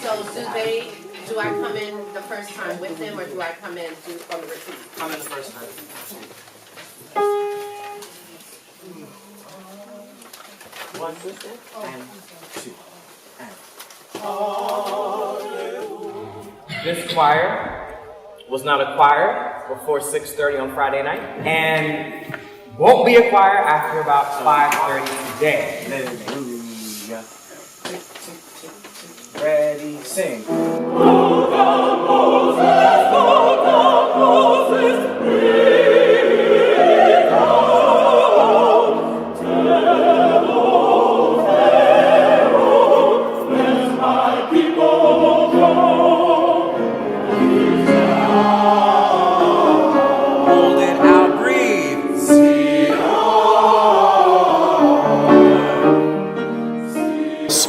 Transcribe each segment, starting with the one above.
So do I come in the first time with them, or do I come in on the retreat? Come in the first time. One, and two, and. This choir was not a choir before 6:30 on Friday night, and won't be a choir after about 5:30 today. Hallelujah. Ready, sing. Oh, God, Moses,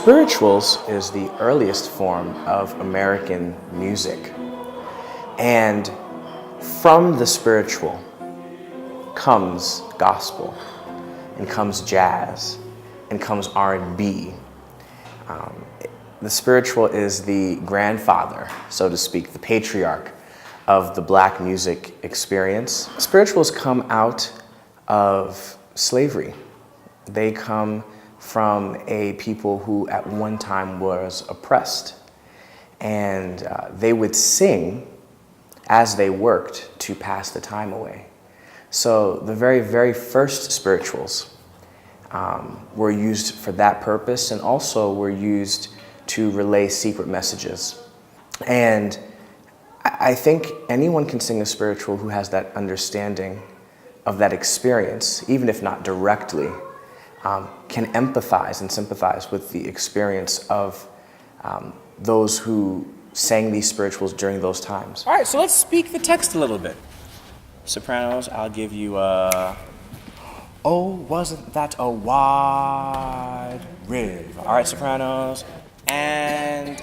Spirituals is the earliest form of American music, and from the spiritual comes gospel, and comes jazz, and comes R&B. The spiritual is the grandfather, so to speak, the patriarch of the black music experience. Spirituals come out of slavery. They come from a people who at one time was oppressed. And they would sing as they worked to pass the time away. So the very, very first spirituals were used for that purpose, and also were used to relay secret messages. And I think anyone can sing a spiritual who has that understanding of that experience, even if not directly, can empathize and sympathize with the experience of those who sang these spirituals during those times. All right, so let's speak the text a little bit. Sopranos, I'll give you a, oh, wasn't that a wide river? All right, sopranos, and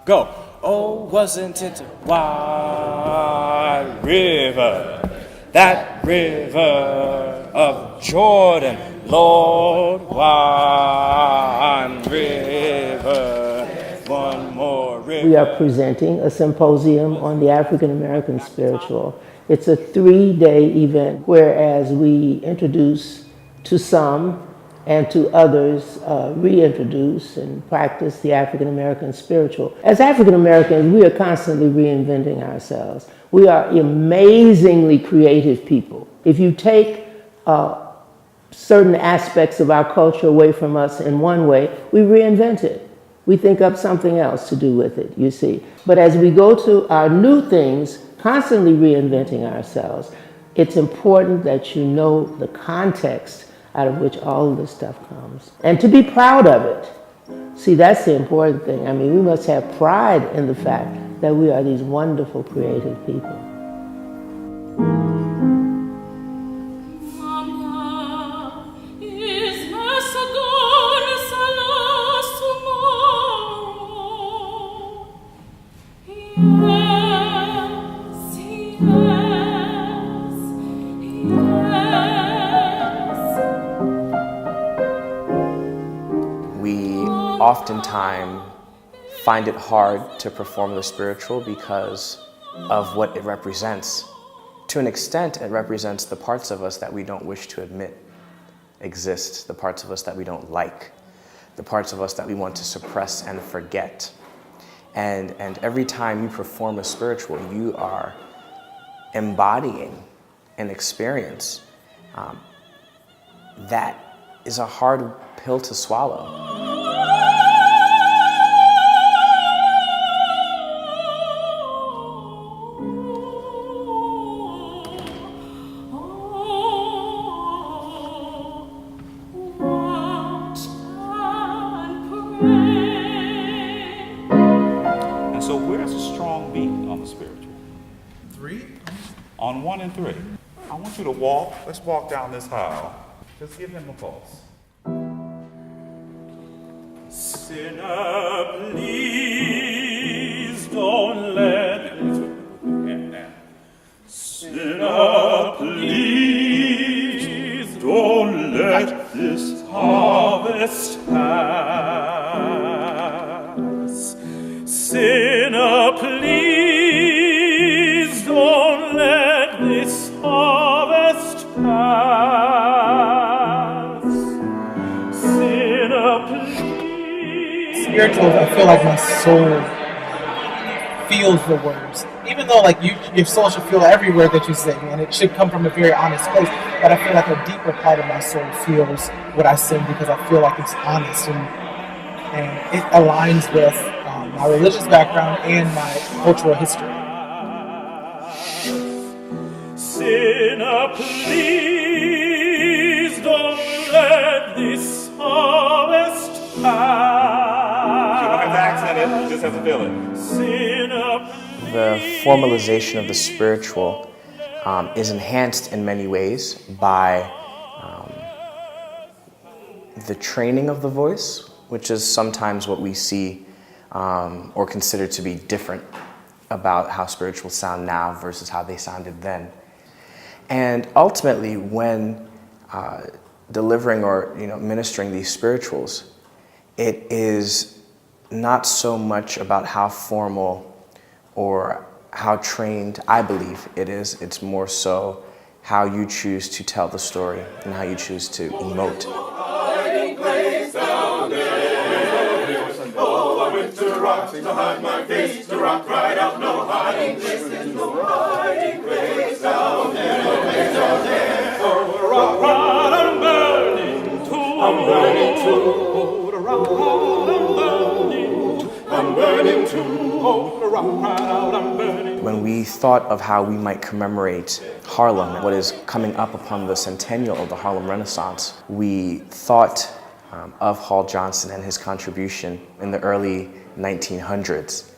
go. Oh, wasn't it a wide river, that river of Jordan? Lord, one river, one more river. We are presenting a symposium on the African American spiritual. It's a 3-day event, whereas we introduce to some and to others reintroduce and practice the African American spiritual. As African Americans, we are constantly reinventing ourselves. We are amazingly creative people. If you take certain aspects of our culture away from us in one way, we reinvent it. We think up something else to do with it, you see. But as we go to our new things, constantly reinventing ourselves, it's important that you know the context out of which all of this stuff comes. And to be proud of it. See, that's the important thing. I mean, we must have pride in the fact that we are these wonderful, creative people. Oftentimes find it hard to perform the spiritual because of what it represents. To an extent, it represents the parts of us that we don't wish to admit exist, the parts of us that we don't like, the parts of us that we want to suppress and forget. And every time you perform a spiritual, you are embodying an experience that is a hard pill to swallow. On 1 and 3, I want you to walk. Let's walk down this aisle. Just give him a pulse. Sinner, please don't let Sinner, please don't let this harvest pass. Sinner, please don't let this harvest pass. Sinner, please. Spirituals, I feel like my soul feels the words. Even though like your soul should feel every word that you sing, and it should come from a very honest place, but I feel like a deeper part of my soul feels what I sing because I feel like it's honest and it aligns with my religious background and my cultural history. Sinner, please don't let this harvest pass. You don't have to accent it, you just have to feel it. Sinner, The formalization of the spiritual is enhanced in many ways by the training of the voice, which is sometimes what we see or consider to be different about how spirituals sound now versus how they sounded then. And ultimately, when delivering or ministering these spirituals, it is not so much about how formal or how trained I believe it is. It's more so how you choose to tell the story and how you choose to emote. oh, I went to rock to hide my face, to rock right out, no hiding place, there's no hiding place down there, no place down there. Oh, rock right, I'm burning too, I'm burning too. Oh, rock right, I'm burning too, I'm burning too. Oh, rock right out, I'm burning. When we thought of how we might commemorate Harlem, what is coming up upon the centennial of the Harlem Renaissance, we thought of Hall Johnson and his contribution in the early 1900s.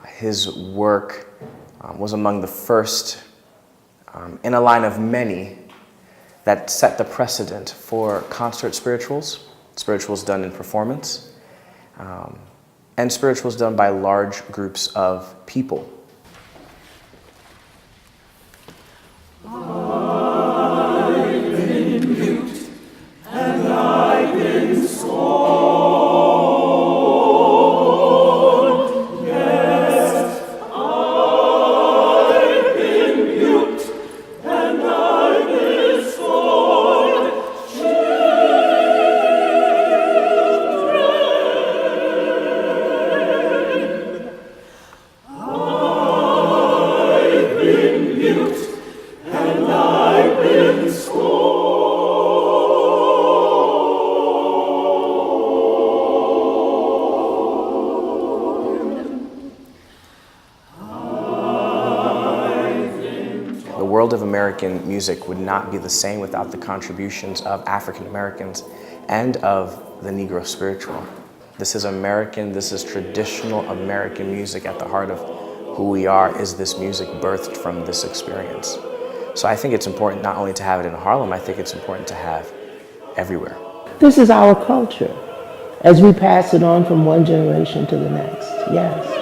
His work was among the first in a line of many that set the precedent for concert spirituals, spirituals done in performance, and spirituals done by large groups of people. The world of American music would not be the same without the contributions of African Americans and of the Negro spiritual. This is American, this is traditional American music. At the heart of who we are is this music birthed from this experience. So I think it's important not only to have it in Harlem, I think it's important to have everywhere. This is our culture as we pass it on from one generation to the next, yes.